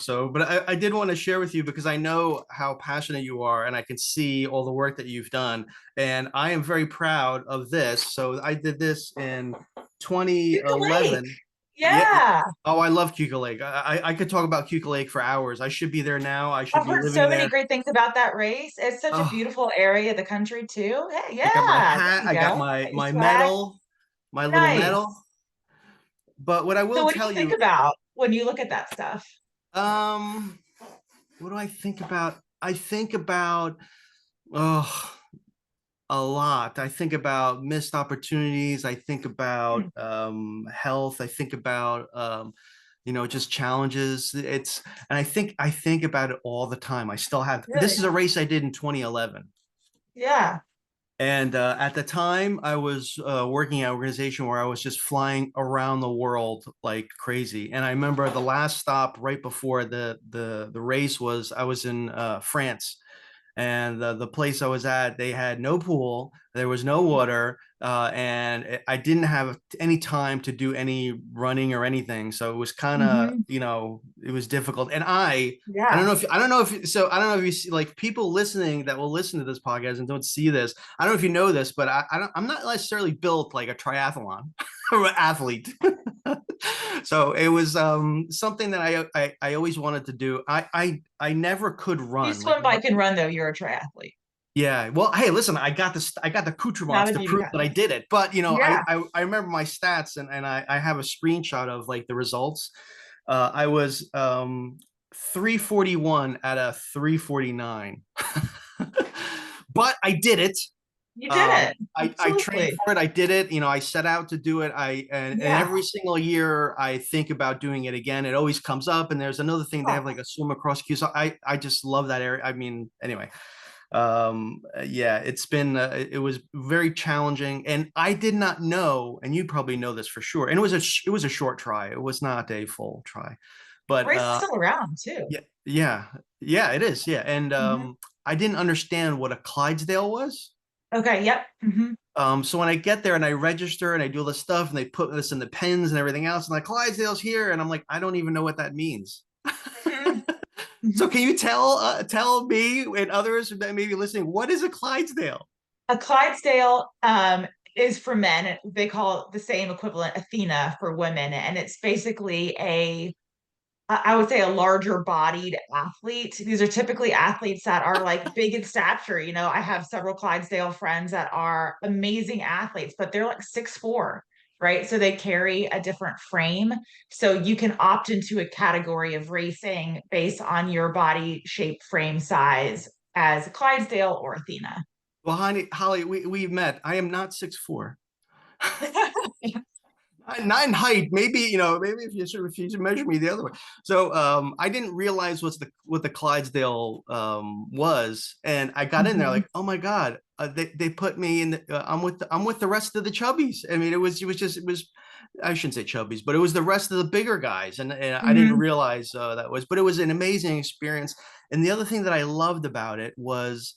So, but I did want to share with you because I know how passionate you are and I can see all the work that you've done. And I am very proud of this. So I did this in Crystal Lake. 2011. Yeah. Yeah. Oh, I love Cuca Lake. I could talk about Cuca Lake for hours. I should be there now. I should I've be heard living so many there. great things about that race. It's such a Oh, beautiful area of the country too. Hey, I got my yeah, there hat. you I got go. my Got your my swag. medal, my little medal. Nice. But what I So will what do you tell think you, about when you look at that stuff? um, what do I think about? I think about, oh, a lot. I think about missed opportunities. I think about Hmm, health. I think about just challenges. And I think about it all the time. I still have. This really? is a race I did in 2011. Yeah. And at the time, I was working at an organization where I was just flying around the world like crazy. And I remember the last stop right before the race was I was in France, and the place I was at, they had no pool, there was no water, and I didn't have any time to do any running or anything. So it was kind of, Hmm. it was difficult. And I don't Yeah. know if I don't know if so I don't know if you see like people listening that will listen to this podcast and don't see this. I don't know if you know this, but I'm not necessarily built like a triathlon or athlete. So it was something that I always wanted to do. I never could You run like swim, bike, and run though. You're a triathlete. yeah. Well, hey, listen, I got the Now accoutrements that to you prove got, that I did it. But yeah. I remember my stats and I have a screenshot of like the results. I was 341 out of 349. But I did it. You did it. I trained Absolutely. for it. I did it. I set out to do it. And Yeah. every single year I think about doing it again. It always comes up. And there's another thing they Oh, have like a swim across queue. So I just love that area. I mean, anyway, yeah, it was very challenging, and I did not know, and you probably know this for sure. And it was a short try. It was not a full try, the but race is still around too. yeah, yeah, yeah, it is. Yeah, and Hmm. I didn't understand what a Clydesdale was. Okay. Yep. Hmm. So when I get there and I register and I do all this stuff and they put this in the pens and everything else, and like Clydesdale's here, and I'm like, I don't even know what that means. Hmm. So Hmm. can you tell me and others that may be listening, what is a Clydesdale? A Clydesdale is for men. They call it the same equivalent Athena for women, and it's basically I would say a larger bodied athlete. These are typically athletes that are like big in stature. I have several Clydesdale friends that are amazing athletes, but they're like 6'4", right? So they carry a different frame. So you can opt into a category of racing based on your body shape, frame size as Clydesdale or Athena. Well, honey, Holly, we met. I am not 6'4". Not in height. Maybe maybe if you should measure me the other way. So I didn't realize what the Clydesdale was, and I got in there Mhm. like, oh my god, they put me in. I'm with the rest of the chubbies. I mean, it was I shouldn't say chubbies, but it was the rest of the bigger guys, and I didn't Mhm. realize that was. But it was an amazing experience. And the other thing that I loved about it was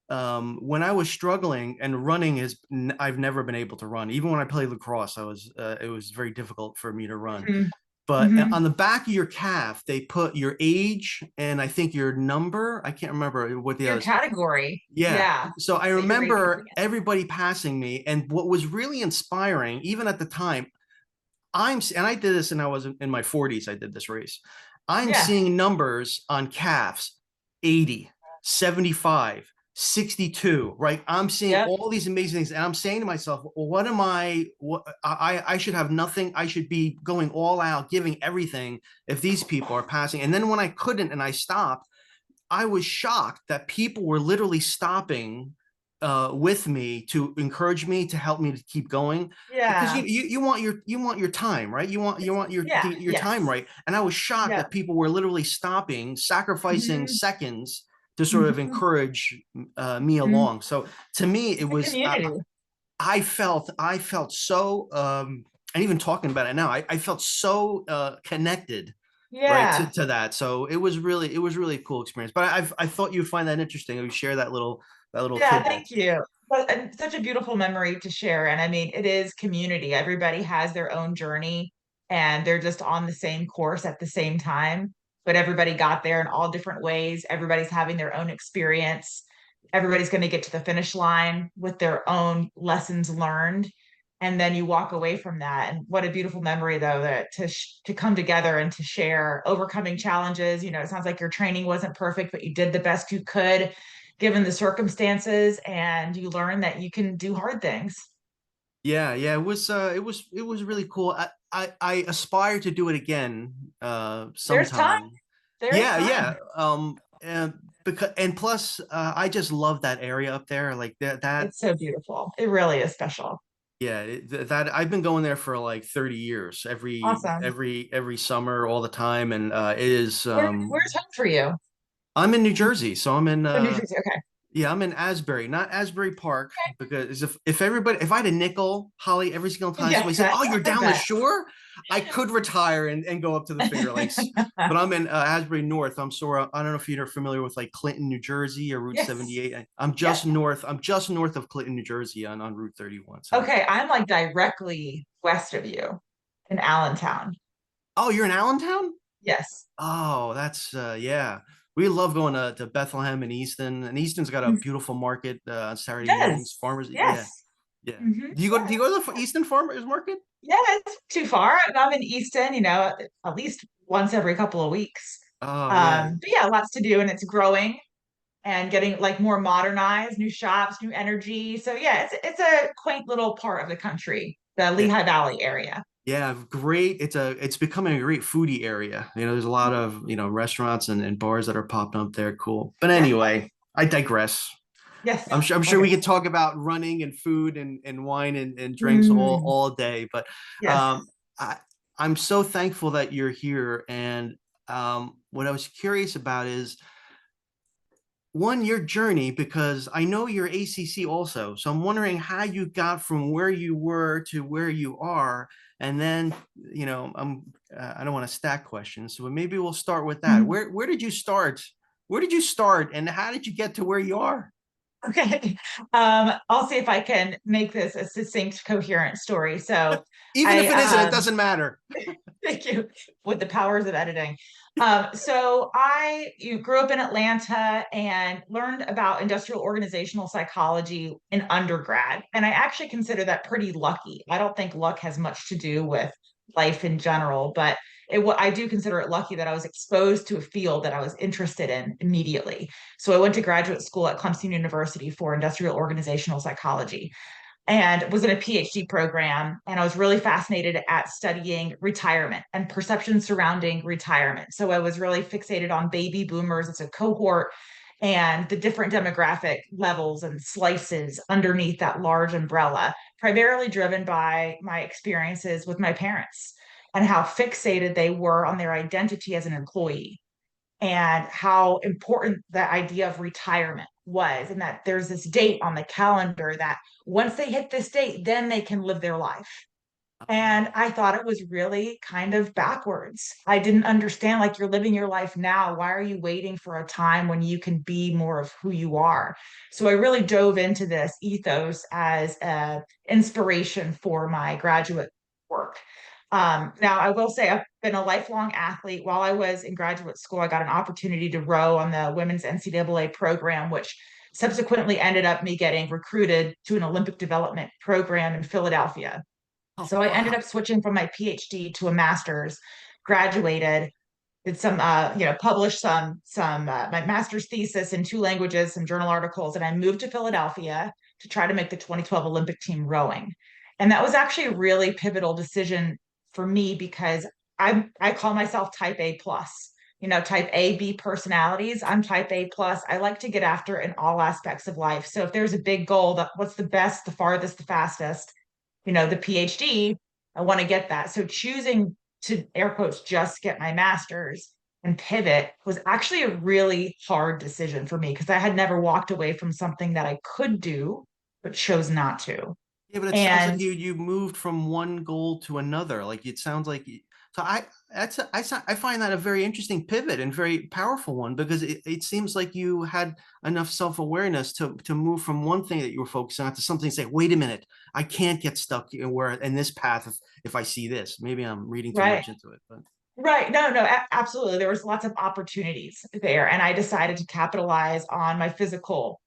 when I was struggling and running is I've never been able to run. Even when I played lacrosse, it was very difficult for me to run. Mhm. But Mhm. on the back of your calf, they put your age and I think your number. I can't remember what the Your others. category. Yeah. Yeah. So I That you're racing remember against. everybody passing me, and what was really inspiring, even at the time, and I did this, and I was in my 40s. I did this race. I'm Yeah. seeing numbers on calves 80, 75, 62, right? I'm seeing Yep. all these amazing things, and I'm saying to myself, well, what am I? What I should have nothing. I should be going all out, giving everything if these people are passing. And then when I couldn't and I stopped, I was shocked that people were literally stopping with me to encourage me to help me to keep going because Yeah. you want your time, right? You want Yeah. your time Yes. right. And I was shocked Yeah. that people were literally stopping, sacrificing Mhm. seconds to sort of Mhm. encourage me Mhm. along. So to me it It's a was community. I felt so and even talking about it now I felt so connected, right, Yeah. to that. So it was really a cool experience. But I thought you'd find that interesting. You share that little Yeah. tidbit. Thank you. But such a beautiful memory to share. And I mean, it is community. Everybody has their own journey and they're just on the same course at the same time. but everybody got there in all different ways. Everybody's having their own experience. Everybody's going to get to the finish line with their own lessons learned. And then you walk away from that. And what a beautiful memory, though, that to come together and to share overcoming challenges. You know, it sounds like your training wasn't perfect, but you did the best you could given the circumstances, and you learn that you can do hard things. Yeah, yeah, it was really cool. I aspire to do it again There's time. sometime. There's Yeah, yeah. time. And because and plus I just love that area up there. Like that It's so beautiful. It really is special. yeah, that I've been going there for like 30 years, Awesome. every summer, all the time. And it is Where's home for you? I'm in New Jersey, so I'm in Oh, New Jersey. Okay. yeah, I'm in Asbury, not Asbury Park, because if I had a nickel, Holly, every single time somebody Yes, said, "Oh, you're I down the bet. shore," I could retire and go up to the Finger Lakes. But I'm in Asbury North. I don't know if you're familiar with like Clinton, New Jersey, or Route Yes. 78. I'm Yes. just north. I'm just north of Clinton, New Jersey, on Route 31. So, Okay. I'm like directly west of you in Allentown. oh, you're in Allentown? Yes. Oh, that's yeah. We love going to Bethlehem and Easton. And Easton's got a beautiful market on Saturday mornings. Yes. Farmers, yeah, Yes. yeah. Hmm. Do you Yes. go to the Easton Farmers Market? Yeah, it's too far. I'm in Easton, at least once every couple of weeks. Oh yeah, But yeah, lots to do, and it's growing and getting like more modernized, new shops, new energy. So yeah, it's a quaint little part of the country, the yeah, Lehigh Valley area. yeah. Great. It's becoming a great foodie area. There's a lot of restaurants and bars that are popping up there. Cool. But Yeah. anyway, I digress. Yes. I'm sure Okay. we could talk about running and food and wine and drinks Mm, all day. But yes. um, I I'm so thankful that you're here. And what I was curious about is one, your journey, because I know you're ACC also. So I'm wondering how you got from where you were to where you are. And then, I don't want to stack questions, so maybe we'll start with that. Mm. Where did you start? Where did you start, and how did you get to where you are? Okay. I'll see if I can make this a succinct, coherent story. So Even I if it isn't, it doesn't matter. thank you with the powers of editing. So I grew up in Atlanta and learned about industrial organizational psychology in undergrad. And I actually consider that pretty lucky. I don't think luck has much to do with life in general, but I do consider it lucky that I was exposed to a field that I was interested in immediately. So I went to graduate school at Clemson University for industrial organizational psychology and was in a PhD program. And I was really fascinated at studying retirement and perceptions surrounding retirement. So I was really fixated on baby boomers as a cohort and the different demographic levels and slices underneath that large umbrella, primarily driven by my experiences with my parents and how fixated they were on their identity as an employee and how important the idea of retirement was, and that there's this date on the calendar that once they hit this date, then they can live their life. And I thought it was really kind of backwards. I didn't understand, like, you're living your life now. Why are you waiting for a time when you can be more of who you are? So I really dove into this ethos as an inspiration for my graduate work. Now, I will say I've been a lifelong athlete. While I was in graduate school, I got an opportunity to row on the women's NCAA program, which subsequently ended up me getting recruited to an Olympic development program in Philadelphia. Oh So I ended wow. up switching from my PhD to a master's, graduated, did published my master's thesis in two languages, some journal articles, and I moved to Philadelphia to try to make the 2012 Olympic team rowing. And that was actually a really pivotal decision for me because I call myself type A plus. Type A, B personalities. I'm type A plus. I like to get after in all aspects of life. So if there's a big goal, that what's the best, the farthest, the fastest, the PhD, I want to get that. So choosing to air quotes just get my master's and pivot was actually a really hard decision for me because I had never walked away from something that I could do, but chose not to. Yeah, but it sounds like And you moved from one goal to another. Like it sounds like so I find that a very interesting pivot and very powerful one, because it seems like you had enough self-awareness to move from one thing that you were focusing on to something and say, wait a minute, I can't get stuck in this path if I see this. Maybe I'm reading too right. much into it, but Right. No, no, absolutely. There was lots of opportunities there. And I decided to capitalize on my physical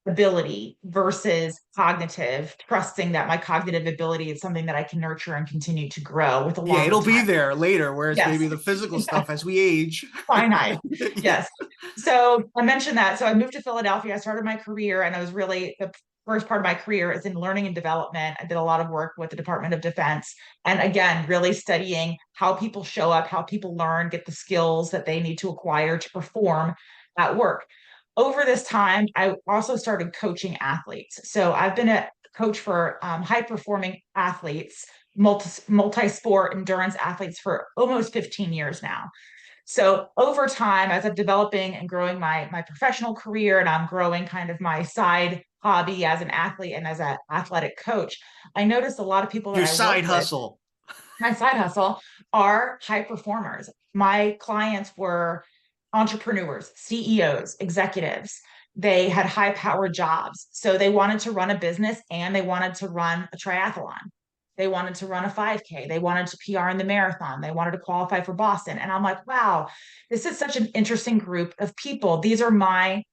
ability versus cognitive, trusting that my cognitive ability is something that I can nurture and continue to grow with a Yeah, longer it'll be time. there later, whereas Yes. maybe the physical Yes. stuff as we age. Finite. Yeah. Yes. So I mentioned that. So I moved to Philadelphia. I started my career, and I was really the first part of my career is in learning and development. I did a lot of work with the Department of Defense. And again, really studying how people show up, how people learn, get the skills that they need to acquire to perform at work. Over this time, I also started coaching athletes. So I've been a coach for high performing athletes, multi sport endurance athletes for almost 15 years now. So over time, as I'm developing and growing my professional career, and I'm growing kind of my side hobby as an athlete and as an athletic coach, I noticed a lot of people that Your I work side with, hustle. my side hustle, are high performers. My clients were entrepreneurs, CEOs, executives. They had high powered jobs. So they wanted to run a business and they wanted to run a triathlon. They wanted to run a 5K. They wanted to PR in the marathon. They wanted to qualify for Boston. And I'm like, wow, this is such an interesting group of people. These are my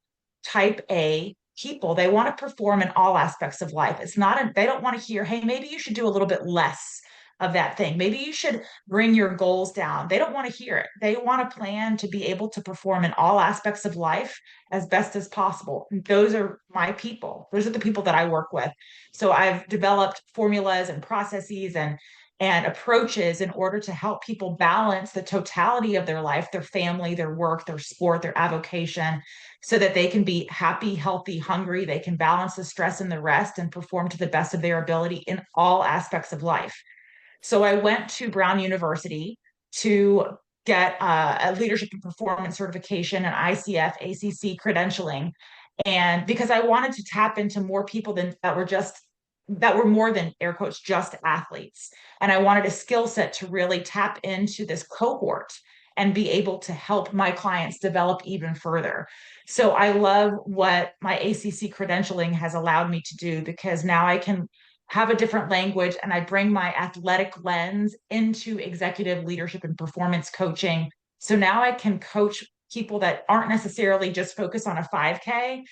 type A people. They want to perform in all aspects of life. It's not, they don't want to hear, hey, maybe you should do a little bit less of that thing. Maybe you should bring your goals down. They don't want to hear it. They want a plan to be able to perform in all aspects of life as best as possible. Those are my people. Those are the people that I work with. So I've developed formulas and processes and approaches in order to help people balance the totality of their life, their family, their work, their sport, their avocation, so that they can be happy, healthy, hungry. They can balance the stress and the rest and perform to the best of their ability in all aspects of life. So I went to Brown University to get a leadership and performance certification and ICF, ACC credentialing. And because I wanted to tap into more people than that were more than air quotes, just athletes. And I wanted a skill set to really tap into this cohort and be able to help my clients develop even further. So I love what my ACC credentialing has allowed me to do because now I can have a different language and I bring my athletic lens into executive leadership and performance coaching. So now I can coach people that aren't necessarily just focused on a 5K,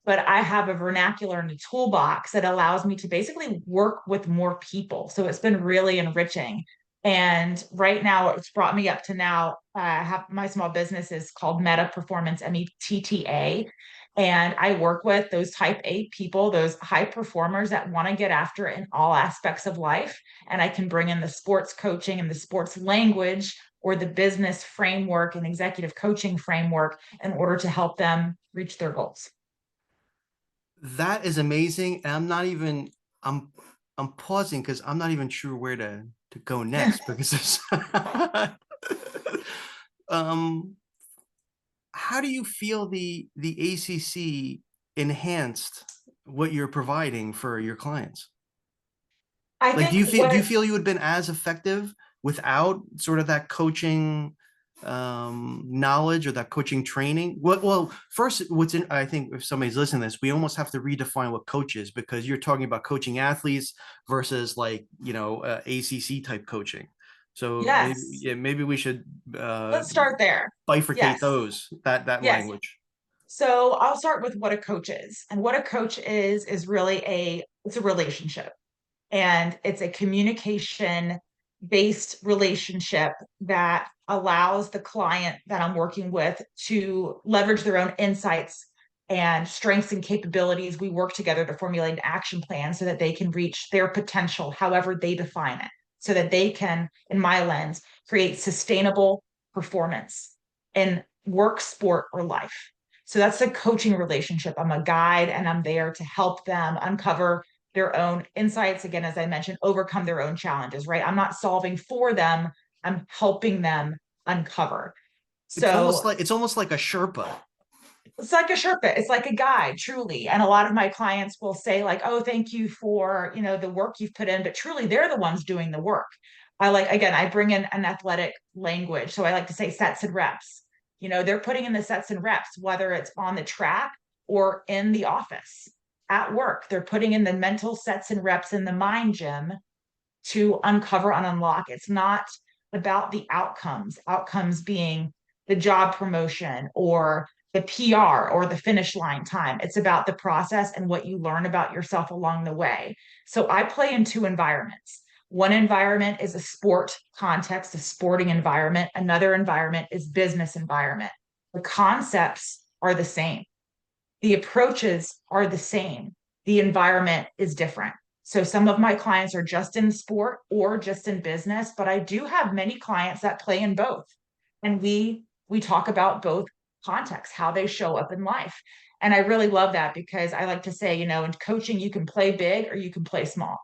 but I have a vernacular and a toolbox that allows me to basically work with more people. So it's been really enriching. And right now, it's brought me up to now. I have my small business is called Metta Performance, METTA. And I work with those type A people, those high performers that want to get after it in all aspects of life. And I can bring in the sports coaching and the sports language or the business framework and executive coaching framework in order to help them reach their goals. That is amazing. And I'm I'm pausing because I'm not even sure where to go next because um how do you feel the ACC enhanced what you're providing for your clients? I Like, think do you what, feel you would have been as effective without sort of that coaching knowledge or that coaching training? Well, first, what's in, I think if somebody's listening to this, we almost have to redefine what coach is because you're talking about coaching athletes versus like, ACC type coaching. So maybe, yes, yeah, maybe we should let's start there. bifurcate Yes, those, that yes. language. So I'll start with what a coach is. And what a coach is really it's a relationship. And it's a communication based relationship that allows the client that I'm working with to leverage their own insights and strengths and capabilities. We work together to formulate an action plan so that they can reach their potential, however they define it, so that they can, in my lens, create sustainable performance in work, sport, or life. So that's the coaching relationship. I'm a guide and I'm there to help them uncover their own insights. Again, as I mentioned, overcome their own challenges, right? I'm not solving for them, I'm helping them uncover. So It's almost like a Sherpa. it's like a Sherpa, it's like a guide, truly. And a lot of my clients will say, like, oh, thank you for, the work you've put in, but truly they're the ones doing the work. Again, I bring in an athletic language. So I like to say sets and reps. They're putting in the sets and reps, whether it's on the track or in the office at work. They're putting in the mental sets and reps in the mind gym to uncover and unlock. It's not about the outcomes being the job promotion or the PR or the finish line time. It's about the process and what you learn about yourself along the way. So I play in two environments. One environment is a sport context, a sporting environment. Another environment is business environment. The concepts are the same. The approaches are the same. The environment is different. So some of my clients are just in sport or just in business, but I do have many clients that play in both. And we talk about both contexts, how they show up in life. And I really love that because I like to say, in coaching, you can play big or you can play small.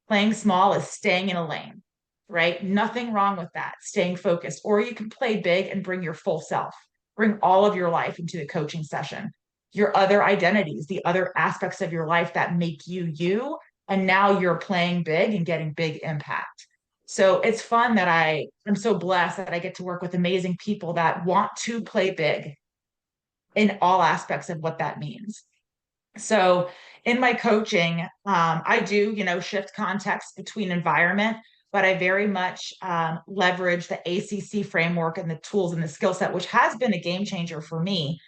Playing small is staying in a lane, right? Nothing wrong with that, staying focused. Or you can play big and bring your full self, bring all of your life into the coaching session, your other identities, the other aspects of your life that make you you. And now you're playing big and getting big impact. So it's fun that I'm so blessed that I get to work with amazing people that want to play big in all aspects of what that means. So in my coaching, I do, shift context between environment, but I very much leverage the ACC framework and the tools and the skill set, which has been a game changer for me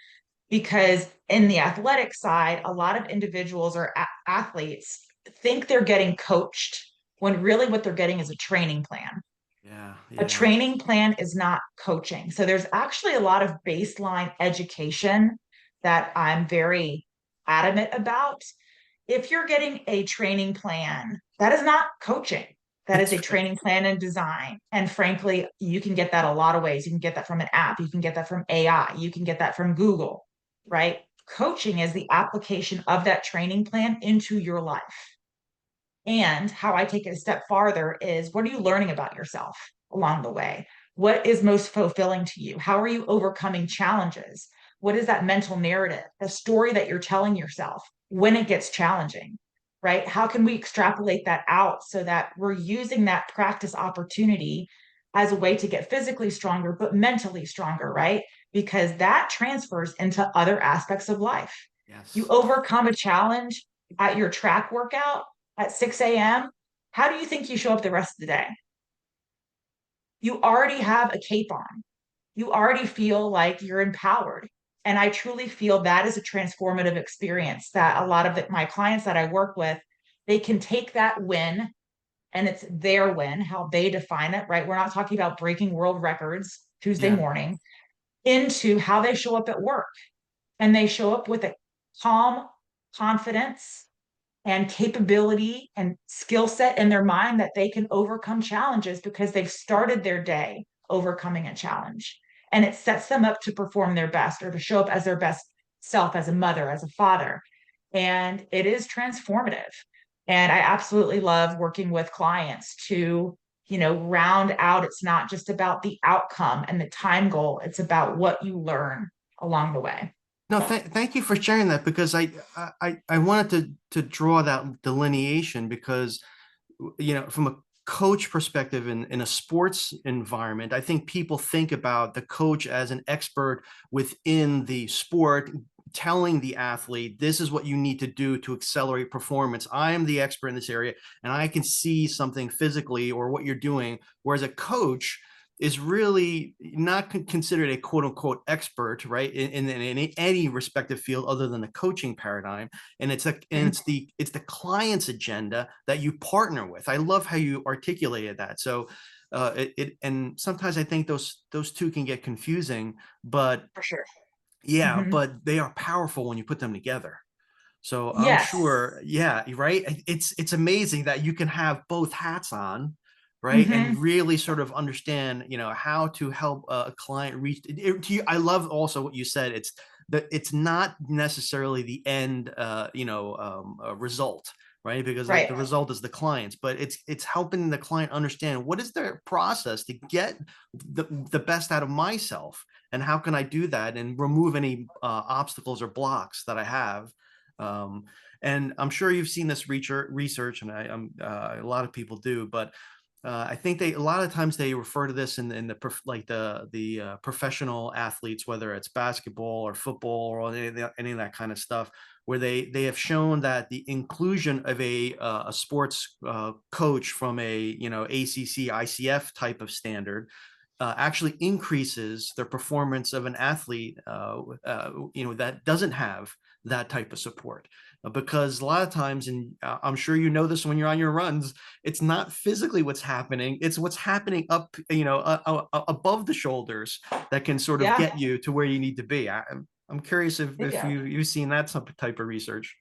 because in the athletic side, a lot of individuals or athletes think they're getting coached when really what they're getting is a training plan. Yeah, A yeah, training plan is not coaching. So there's actually a lot of baseline education that I'm very adamant about. If you're getting a training plan, that is not coaching. That is that's a training plan and design. And frankly, you can get that a lot of ways. You can get that from an app, you can get that from AI, you can get that from Google, right? Coaching is the application of that training plan into your life. And how I take it a step farther is what are you learning about yourself along the way? What is most fulfilling to you? How are you overcoming challenges? What is that mental narrative, the story that you're telling yourself when it gets challenging, right? How can we extrapolate that out so that we're using that practice opportunity as a way to get physically stronger, but mentally stronger, right? Because that transfers into other aspects of life. You yes. overcome a challenge at your track workout at 6 a.m., how do you think you show up the rest of the day? You already have a cape on. You already feel like you're empowered. And I truly feel that is a transformative experience that a lot of my clients that I work with, they can take that win and it's their win, how they define it, right? We're not talking about breaking world records Tuesday Yeah. morning into how they show up at work. And they show up with a calm confidence and capability and skill set in their mind that they can overcome challenges because they've started their day overcoming a challenge. And it sets them up to perform their best or to show up as their best self as a mother, as a father. And it is transformative. And I absolutely love working with clients to, round out. It's not just about the outcome and the time goal, it's about what you learn along the way. No, thank you for sharing that because I wanted to draw that delineation because from a coach perspective in a sports environment, I think people think about the coach as an expert within the sport, telling the athlete, this is what you need to do to accelerate performance. I am the expert in this area and I can see something physically or what you're doing. Whereas a coach is really not considered a quote unquote expert, right? In any respective field other than the coaching paradigm. And it's the client's agenda that you partner with. I love how you articulated that. So and sometimes I think those two can get confusing, but For sure. yeah, Mm-hmm. but they are powerful when you put them together. So I'm Yes. sure, yeah, right. It's amazing that you can have both hats on, right, and Mm-hmm. really sort of understand, how to help a client reach. I love also what you said. It's that it's not necessarily the end, result, right? Because the Right. result is the clients, but it's helping the client understand what is their process to get the best out of myself, and how can I do that and remove any obstacles or blocks that I have. um, and I'm sure you've seen this research, and a lot of people do, but I think they a lot of times they refer to this in the like the professional athletes, whether it's basketball or football or any of that kind of stuff, where they have shown that the inclusion of a sports coach from a ACC ICF type of standard actually increases the performance of an athlete, that doesn't have that type of support. Because a lot of times, and I'm sure you know this when you're on your runs, it's not physically what's happening; it's what's happening up, above the shoulders that can sort of Yeah, get you to where you need to be. I'm curious if yeah. you've seen that type of research.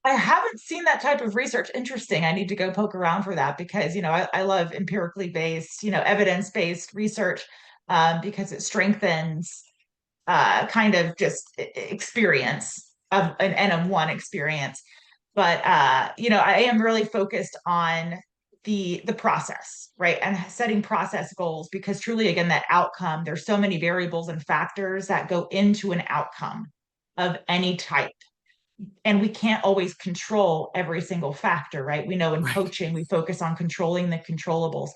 I haven't seen that type of research. Interesting. I need to go poke around for that because, I love empirically based, evidence-based research, because it strengthens kind of just experience of an N-of-one experience. But I am really focused on the process, right? And setting process goals because truly, again, that outcome, there's so many variables and factors that go into an outcome of any type, and we can't always control every single factor, right? We know in Right. coaching, we focus on controlling the controllables.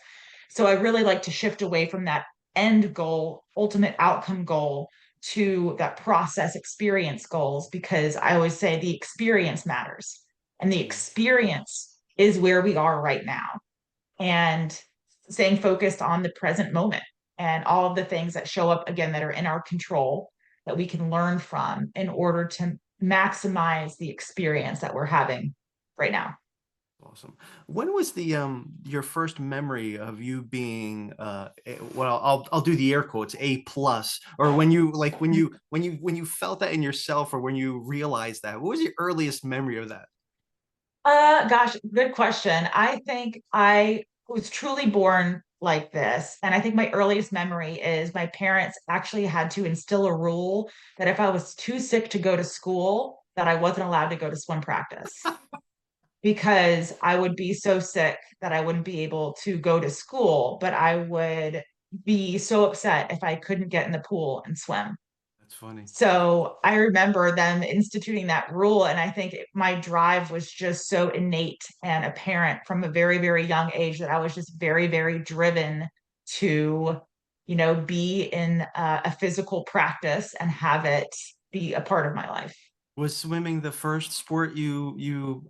So I really like to shift away from that end goal, ultimate outcome goal, to that process experience goals, because I always say the experience matters. And the Mm. experience is where we are right now. And staying focused on the present moment and all of the things that show up again that are in our control that we can learn from in order to maximize the experience that we're having right now. Awesome. When was the your first memory of you being well, I'll do the air quotes A plus, or when you like when you felt that in yourself, or when you realized that, what was your earliest memory of that? Gosh, good question. I think I was truly born like this. And I think my earliest memory is my parents actually had to instill a rule that if I was too sick to go to school, that I wasn't allowed to go to swim practice because I would be so sick that I wouldn't be able to go to school, but I would be so upset if I couldn't get in the pool and swim. That's funny. So I remember them instituting that rule. And I think my drive was just so innate and apparent from a very, very young age that I was just very, very driven to, be in a physical practice and have it be a part of my life. Was swimming the first sport you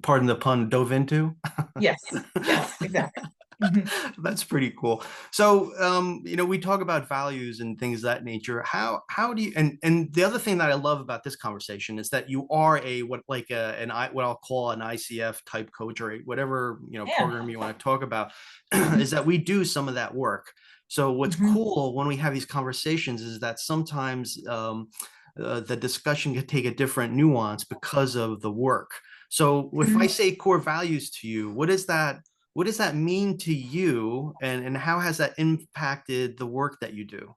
pardon the pun, dove into? Yes, yes, exactly. Mhm. That's pretty cool. So, we talk about values and things of that nature. How do you and the other thing that I love about this conversation is that you are a what like a an I what I'll call an ICF type coach, or whatever, Yeah. program you want to talk about, is that we do some of that work. So what's Mhm. cool when we have these conversations is that sometimes the discussion can take a different nuance because of the work. So if I Mhm. say core values to you, what does that mean to you, and how has that impacted the work that you do?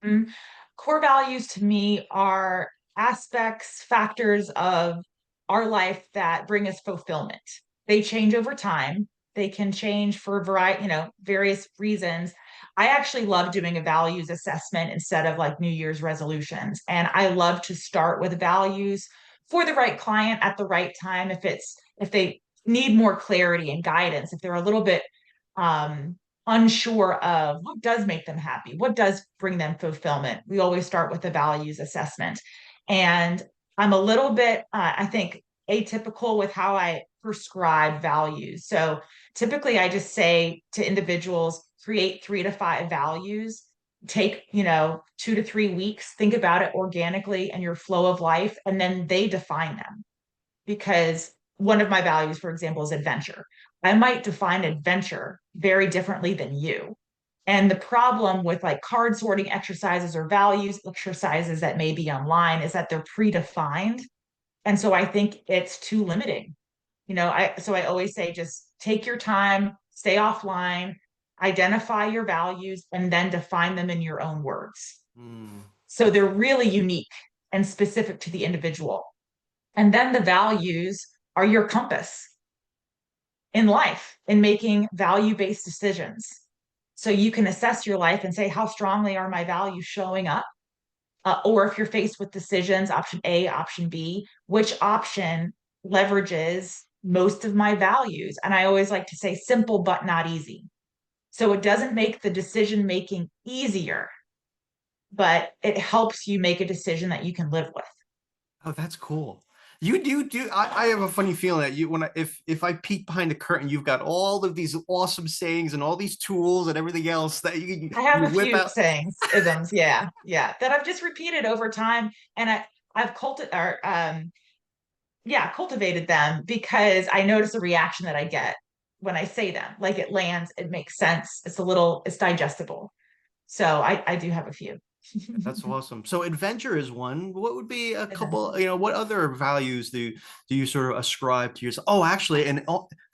Mhm. Core values to me are aspects, factors of our life that bring us fulfillment. They change over time. They can change for a variety, various reasons. I actually love doing a values assessment instead of like New Year's resolutions. And I love to start with values for the right client at the right time. If they need more clarity and guidance, if they're a little bit um unsure of what does make them happy, what does bring them fulfillment, we always start with the values assessment. And I'm a little bit, I think, atypical with how I prescribe values. So typically, I just say to individuals, create 3 to 5 values. Take, 2 to 3 weeks, think about it organically and your flow of life, and then they define them because one of my values, for example, is adventure. I might define adventure very differently than you. And the problem with like card sorting exercises or values exercises that may be online is that they're predefined. And so I think it's too limiting. I always say just take your time, stay offline, identify your values, and then define them in your own words. Mm. So they're really unique and specific to the individual. And then the values are your compass in life in making value based decisions. So you can assess your life and say, how strongly are my values showing up? Or if you're faced with decisions, option A, option B, which option leverages most of my values. And I always like to say simple, but not easy. So it doesn't make the decision making easier, but it helps you make a decision that you can live with. Oh, that's cool. You do. I have a funny feeling that you, when if I peek behind the curtain, you've got all of these awesome sayings and all these tools and everything else that I have you a whip few out. sayings, isms, yeah, yeah, that I've just repeated over time, and I've cultivated them because I notice a reaction that I get when I say them. Like it lands, it makes sense. It's digestible. So I do have a few. That's awesome. So adventure is one. What would be a couple, Isms. what other values do you sort of ascribe to yourself? Oh, actually, and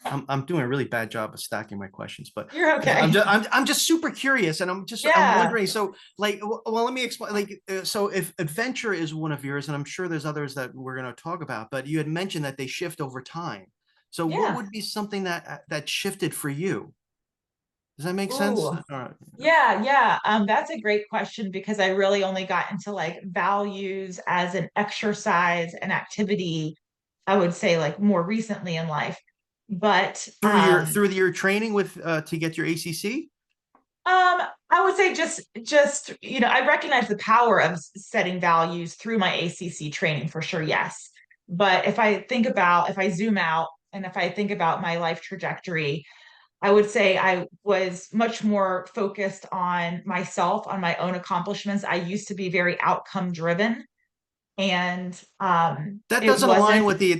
I'm doing a really bad job of stacking my questions, but You're because okay. I'm just super curious and I'm Yeah, wondering. So like, well, let me explain. Like, so if adventure is one of yours, and I'm sure there's others that we're going to talk about, but you had mentioned that they shift over time. So what yeah. would be something that shifted for you? Does that make sense? Ooh, yeah, yeah. That's a great question because I really only got into like values as an exercise and activity, I would say like more recently in life. But Through your training with to get your ACC? I would say just I recognize the power of setting values through my ACC training for sure, yes. But if I zoom out and if I think about my life trajectory, I would say I was much more focused on myself, on my own accomplishments. I used to be very outcome driven, and it wasn't That doesn't align with the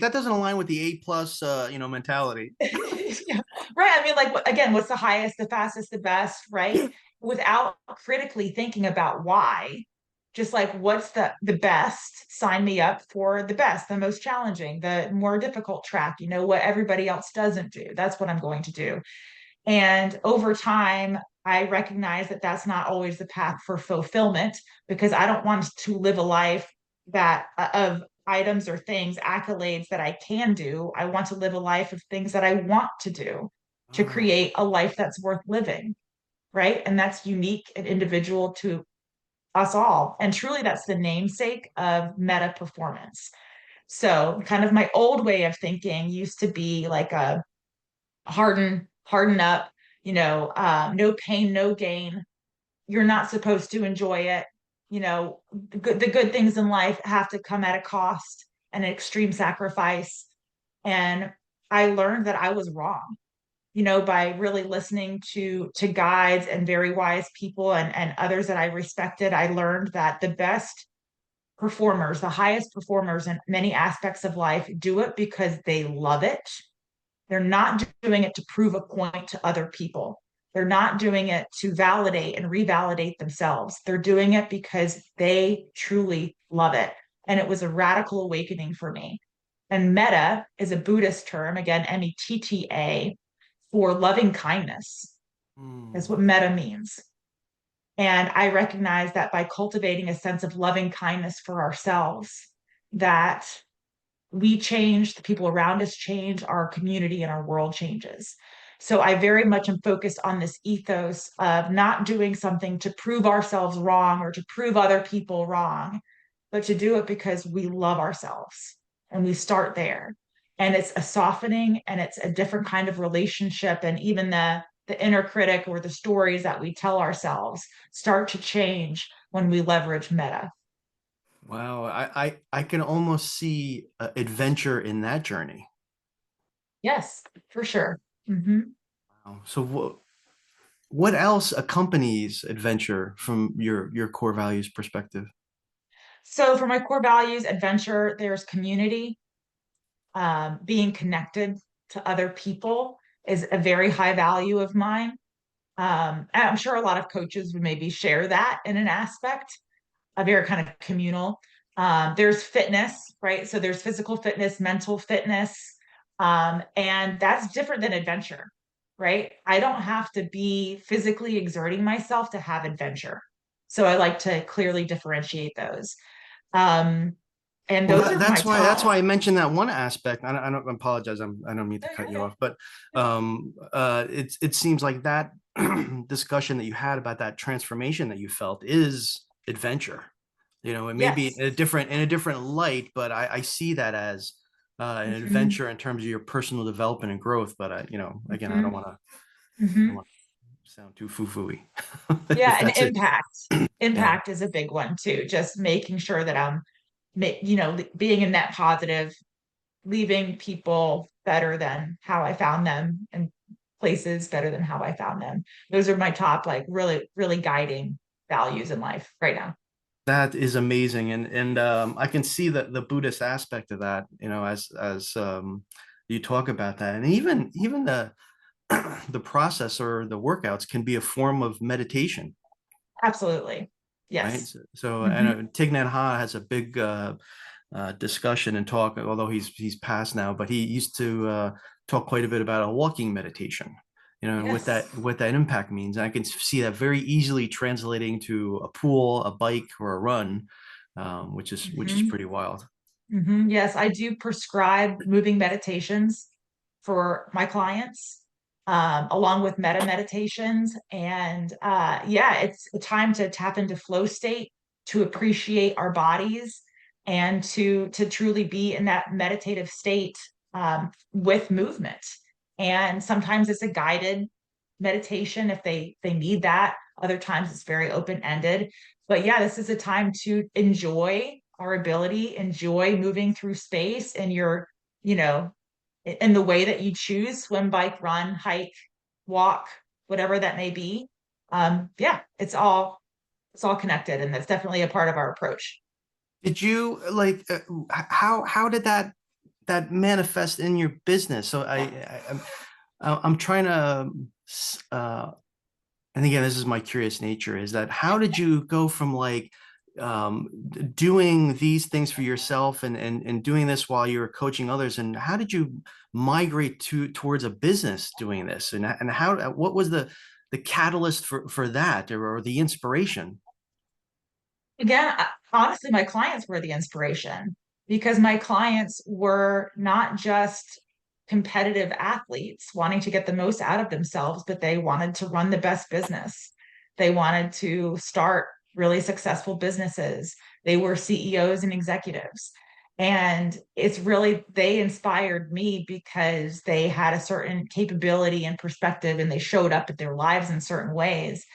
A plus mentality. yeah, right. I mean, like again, what's the highest, the fastest, the best, right? Without critically thinking about why, just like what's the best, sign me up for the best, the most challenging, the more difficult track, what everybody else doesn't do. That's what I'm going to do. And over time, I recognize that that's not always the path for fulfillment because I don't want to live a life that of items or things, accolades that I can do. I want to live a life of things that I want to do to Oh, create a life that's worth living, right? And that's unique and individual to us all. And truly, that's the namesake of Metta Performance. So, kind of my old way of thinking used to be like a harden up, no pain, no gain. You're not supposed to enjoy it. The good things in life have to come at a cost and an extreme sacrifice. And I learned that I was wrong, by really listening to guides and very wise people and others that I respected. I learned that the best performers, the highest performers in many aspects of life, do it because they love it. They're not doing it to prove a point to other people. They're not doing it to validate and revalidate themselves. They're doing it because they truly love it. And it was a radical awakening for me. And metta is a Buddhist term, again, METTA, for loving kindness. That's hmm. what metta means. And I recognize that by cultivating a sense of loving kindness for ourselves, that we change, the people around us change, our community and our world changes. So I very much am focused on this ethos of not doing something to prove ourselves wrong or to prove other people wrong, but to do it because we love ourselves and we start there. And it's a softening and it's a different kind of relationship. And even the inner critic or the stories that we tell ourselves start to change when we leverage metta. Wow, I can almost see adventure in that journey. Yes, for sure. Hmm. Wow. So what else accompanies adventure from your core values perspective? So for my core values, adventure, there's community, being connected to other people is a very high value of mine. And I'm sure a lot of coaches would maybe share that in an aspect, a very kind of communal. There's fitness, right? So there's physical fitness, mental fitness, and that's different than adventure, right? I don't have to be physically exerting myself to have adventure. So I like to clearly differentiate those. Um, and Well, those are my that's top. why I mentioned that one aspect. I don't apologize. I don't mean to No, cut you're you okay. off, but You're okay. it seems like that discussion that you had about that transformation that you felt is adventure. It may be Yes. in a different light, but I see that as an Hmm. adventure in terms of your personal development and growth. But again, I Hmm. don't Hmm. want to sound too foo-fooey, Yeah, if and that's it. impact. Yeah. Impact is a big one too. Just making sure that I'm, being a net positive, leaving people better than how I found them, and places better than how I found them. Those are my top, like, really, really guiding values in life right now. That is amazing, and I can see that the Buddhist aspect of that, as you talk about that, and even the the process or the workouts can be a form of meditation, Absolutely. right? Yes. So Hmm. and Thich Nhat Hanh has a big discussion and talk, although he's passed now, but he used to talk quite a bit about a walking meditation, and Yes. what that impact means. And I can see that very easily translating to a pool, a bike, or a run, which is Hmm. pretty wild. Hmm. Yes, I do prescribe moving meditations for my clients, along with meta meditations. And yeah, it's a time to tap into flow state, to appreciate our bodies, and to truly be in that meditative state, with movement. And sometimes it's a guided meditation if they need that. Other times it's very open-ended. But yeah, this is a time to enjoy our ability, enjoy moving through space in your, you know, in the way that you choose: swim, bike, run, hike, walk, whatever that may be. Yeah, it's all connected, and that's definitely a part of our approach. Did you how did that manifest in your business? So I'm trying to uh, and again, this is my curious nature, is that how did you go from doing these things for yourself and doing this while you were coaching others, and how did you migrate towards a business doing this, and how what was the catalyst for that, or the inspiration? Again, honestly, my clients were the inspiration, because my clients were not just competitive athletes wanting to get the most out of themselves, but they wanted to run the best business. They wanted to start really successful businesses. They were CEOs and executives. And it's really, they inspired me because they had a certain capability and perspective, and they showed up at their lives in certain ways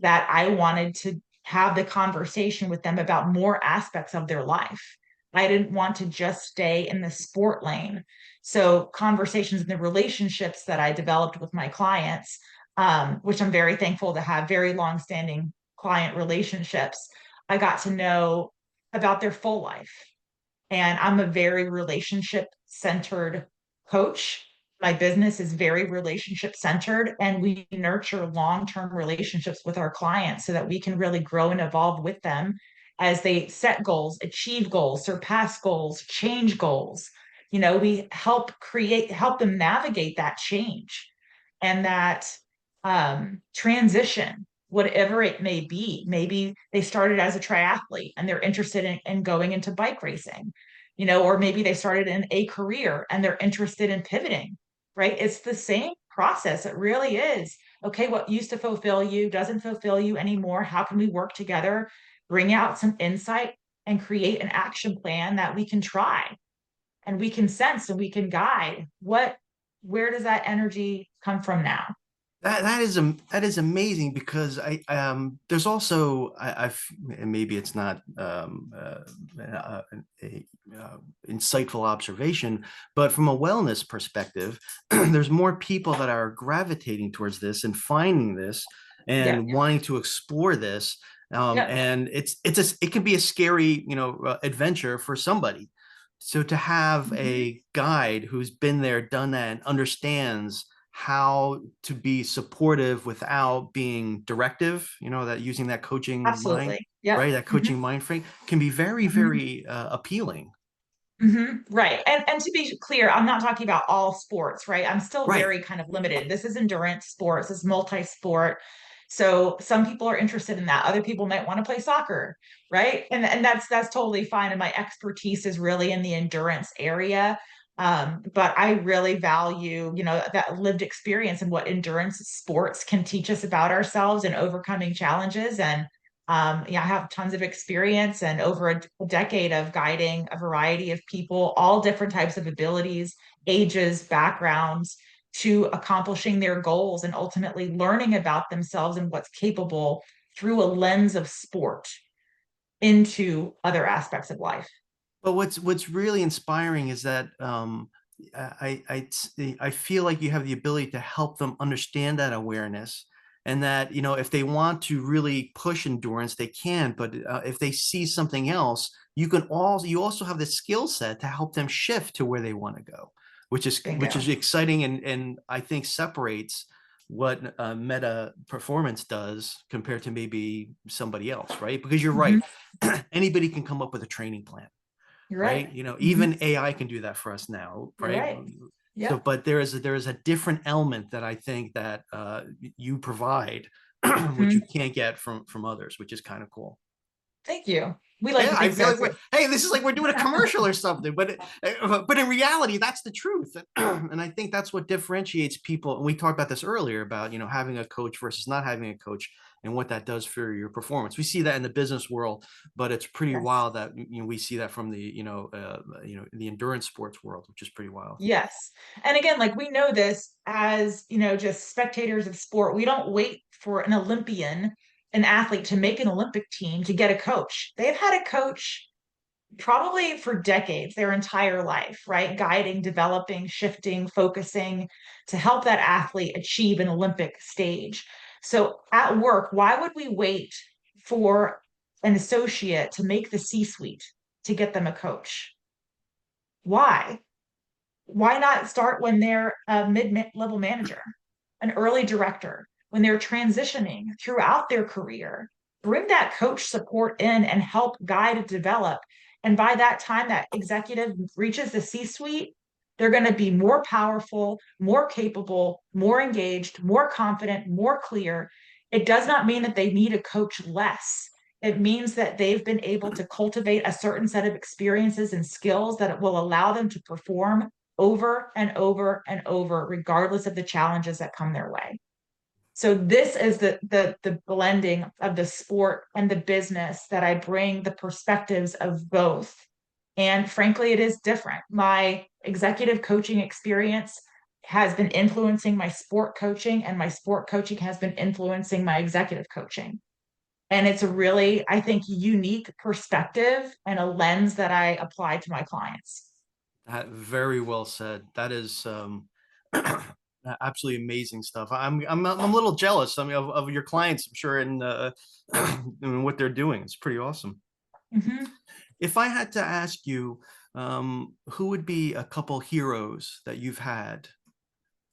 that I wanted to have the conversation with them about more aspects of their life. I didn't want to just stay in the sport lane. So, conversations in the relationships that I developed with my clients, which I'm very thankful to have very long-standing client relationships, I got to know about their full life. And I'm a very relationship centered coach. My business is very relationship centered, and we nurture long term relationships with our clients so that we can really grow and evolve with them as they set goals, achieve goals, surpass goals, change goals. We help them navigate that change and that, transition, whatever it may be. Maybe they started as a triathlete and they're interested in going into bike racing, or maybe they started in a career and they're interested in pivoting, right? It's the same process. It really is. Okay, what used to fulfill you doesn't fulfill you anymore. How can we work together, bring out some insight, and create an action plan that we can try and we can sense and we can guide? Where does that energy come from now? That is amazing, because I there's also I've and maybe it's not a insightful observation, but from a wellness perspective, there's more people that are gravitating towards this and finding this Yeah. and wanting to explore this, Yep. and it can be a scary adventure for somebody. So to have Mhm. a guide who's been there, done that, and understands how to be supportive without being directive, that using that coaching mind, Absolutely. Yep. right? That Hmm. coaching mind frame can be very, Hmm. very appealing. Hmm. Right. And to be clear, I'm not talking about all sports, right? I'm still Right. very kind of limited. This is endurance sports, this is multi-sport. So some people are interested in that. Other people might want to play soccer, right? And that's totally fine. And my expertise is really in the endurance area. But I really value, that lived experience and what endurance sports can teach us about ourselves and overcoming challenges. And Yeah, I have tons of experience and over a decade of guiding a variety of people, all different types of abilities, ages, backgrounds, to accomplishing their goals and ultimately learning about themselves and what's capable through a lens of sport into other aspects of life. But what's really inspiring is that I feel like you have the ability to help them understand that awareness, and that if they want to really push endurance, they can. But if they see something else, you also have the skill set to help them shift to where they want to go, which Bingo. is exciting, and I think separates what Meta Performance does compared to maybe somebody else, right? Because you're Mhm. right, anybody can come up with a training plan, You're right. right? Mhm. Even AI can do that for us now, You're right? right. So, Yep. but there is a different element that I think that you provide, which you Mhm. can't get from others, which is kind of cool. Thank you. We like Yeah, to I think feel so like too. hey, this is like we're doing a commercial or something, but in reality, that's the truth, and I think that's what differentiates people. And we talked about this earlier about having a coach versus not having a coach, and what that does for your performance. We see that in the business world, but it's pretty Yes. wild that we see that from the the endurance sports world, which is pretty wild. Yes. And again, like we know this as, just spectators of sport. We don't wait for an Olympian, an athlete to make an Olympic team to get a coach. They've had a coach probably for decades, their entire life, right? Guiding, developing, shifting, focusing to help that athlete achieve an Olympic stage. So at work, why would we wait for an associate to make the C-suite to get them a coach? Why? Why not start when they're a mid-level manager, an early director, when they're transitioning throughout their career? Bring that coach support in and help guide and develop. And by that time that executive reaches the C-suite, they're going to be more powerful, more capable, more engaged, more confident, more clear. It does not mean that they need a coach less. It means that they've been able to cultivate a certain set of experiences and skills that will allow them to perform over and over and over, regardless of the challenges that come their way. So this is the blending of the sport and the business that I bring the perspectives of both. And frankly, it is different. My executive coaching experience has been influencing my sport coaching, and my sport coaching has been influencing my executive coaching. And it's a really, I think, unique perspective and a lens that I apply to my clients. Very well said. That is absolutely amazing stuff. I'm a little jealous. I mean, of your clients, I'm sure, and and what they're doing. It's pretty awesome. Mhm. If I had to ask you, who would be a couple heroes that you've had,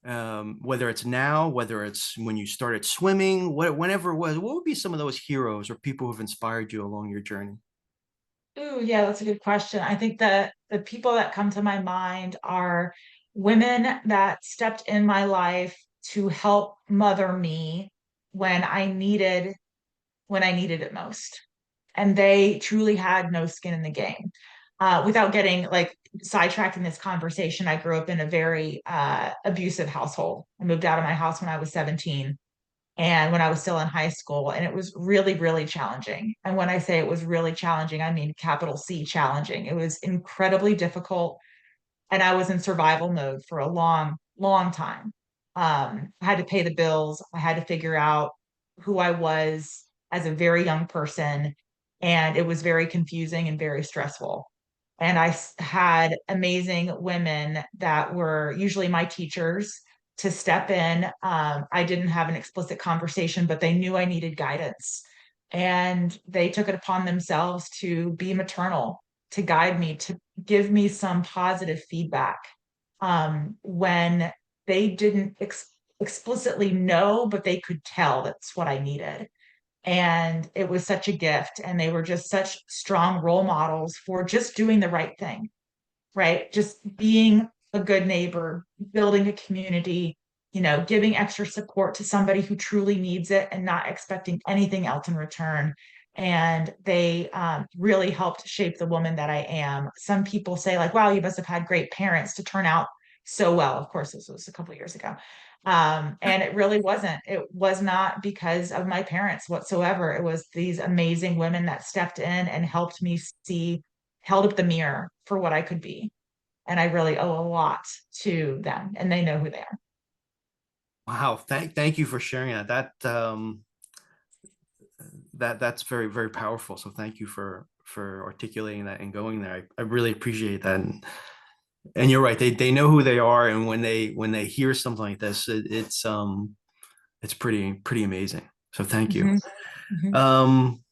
whether it's now, whether it's when you started swimming, whenever it was, what would be some of those heroes or people who've inspired you along your journey? Ooh, yeah, that's a good question. I think that the people that come to my mind are women that stepped in my life to help mother me when I needed when I needed it most. And they truly had no skin in the game. Without getting like sidetracked in this conversation, I grew up in a very abusive household. I moved out of my house when I was 17 and when I was still in high school. And it was really, really challenging. And when I say it was really challenging, I mean capital C challenging. It was incredibly difficult. And I was in survival mode for a long, long time. I had to pay the bills. I had to figure out who I was as a very young person. And it was very confusing and very stressful. And had amazing women that were usually my teachers to step in. I didn't have an explicit conversation, but they knew I needed guidance. And they took it upon themselves to be maternal, to guide me, to give me some positive feedback when they didn't explicitly know, but they could tell that's what I needed. And it was such a gift. And they were just such strong role models for just doing the right thing, right? Just being a good neighbor, building a community, giving extra support to somebody who truly needs it and not expecting anything else in return. And they really helped shape the woman that I am. Some people say, like, wow, you must have had great parents to turn out so well. Of course, this was a couple of years ago. And it really wasn't. It was not because of my parents whatsoever. It was these amazing women that stepped in and helped me see, held up the mirror for what I could be. And I really owe a lot to them, and they know who they are. Wow. Thank you for sharing that. That's very, very powerful. So thank you for articulating that and going there. I really appreciate that. And you're right. They know who they are. And when they hear something like this, it's pretty amazing. So thank you. Mhm, mhm. Um,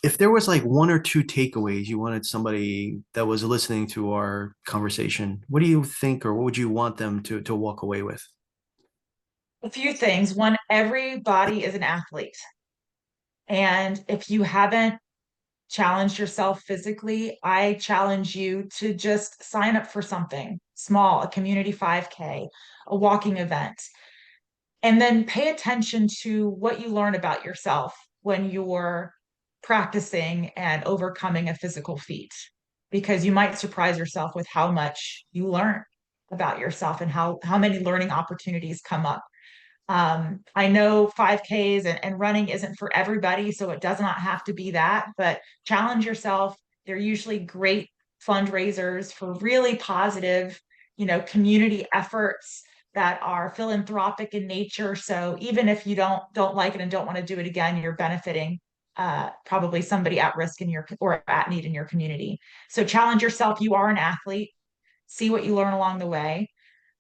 if there was like one or two takeaways you wanted somebody that was listening to our conversation, what do you think, or what would you want them to walk away with? A few things. One, everybody is an athlete. And if you haven't challenged yourself physically, I challenge you to just sign up for something small, a community 5K, a walking event, and then pay attention to what you learn about yourself when you're practicing and overcoming a physical feat, because you might surprise yourself with how much you learn about yourself and how many learning opportunities come up. I know 5Ks and running isn't for everybody, so it does not have to be that, but challenge yourself. They're usually great fundraisers for really positive, community efforts that are philanthropic in nature. So even if you don't like it and don't want to do it again, you're benefiting probably somebody at risk in your or at need in your community. So challenge yourself. You are an athlete. See what you learn along the way.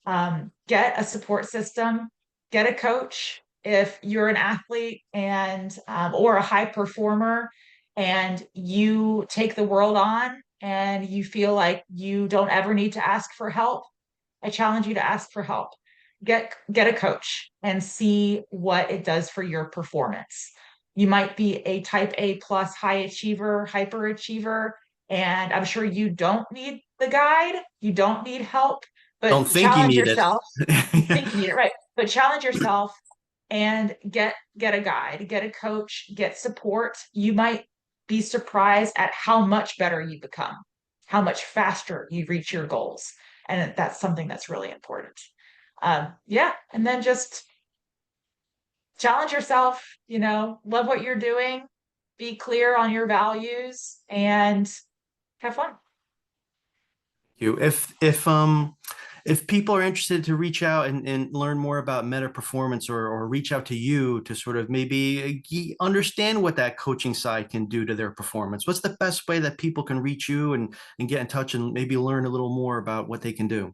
Get a support system, get a coach if you're an athlete and or a high performer and you take the world on and you feel like you don't ever need to ask for help. I challenge you to ask for help. Get a coach and see what it does for your performance. You might be a type A plus high achiever, hyperachiever, and I'm sure you don't need the guide, you don't need help, but Don't think you challenge need it. yourself. Think you need it, right? But challenge yourself and get a guide, get a coach, get support. You might be surprised at how much better you become, how much faster you reach your goals. And that's something that's really important. Yeah. And then just challenge yourself, love what you're doing, be clear on your values, and have fun. You. If people are interested to reach out and learn more about Meta Performance, or reach out to you to sort of maybe understand what that coaching side can do to their performance, what's the best way that people can reach you and get in touch and maybe learn a little more about what they can do?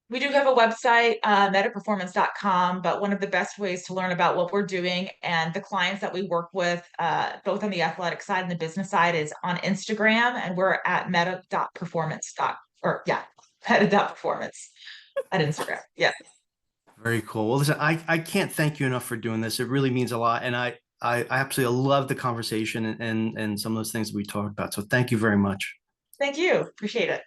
We do have a website, metaperformance.com, but one of the best ways to learn about what we're doing and the clients that we work with, both on the athletic side and the business side, is on Instagram, and we're at meta.performance. Or yeah, meta.performance at Instagram. Yeah. Very cool. Well, listen, I can't thank you enough for doing this. It really means a lot. And I absolutely love the conversation and some of those things that we talked about. So thank you very much. Thank you. Appreciate it.